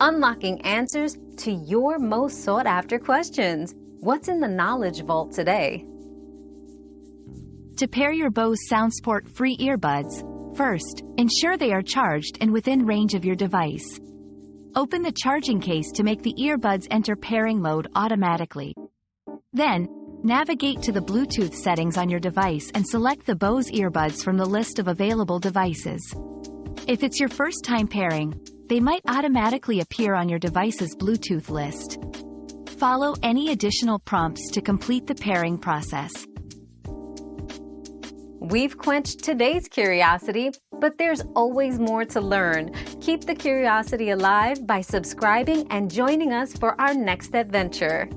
unlocking answers to your most sought-after questions. What's in the Knowledge Vault today? To pair your Bose SoundSport free earbuds, first, ensure they are charged and within range of your device. Open the charging case to make the earbuds enter pairing mode automatically. Then, navigate to the Bluetooth settings on your device and select the Bose earbuds from the list of available devices. If it's your first time pairing, they might automatically appear on your device's Bluetooth list. Follow any additional prompts to complete the pairing process. We've quenched today's curiosity, but there's always more to learn. Keep the curiosity alive by subscribing and joining us for our next adventure.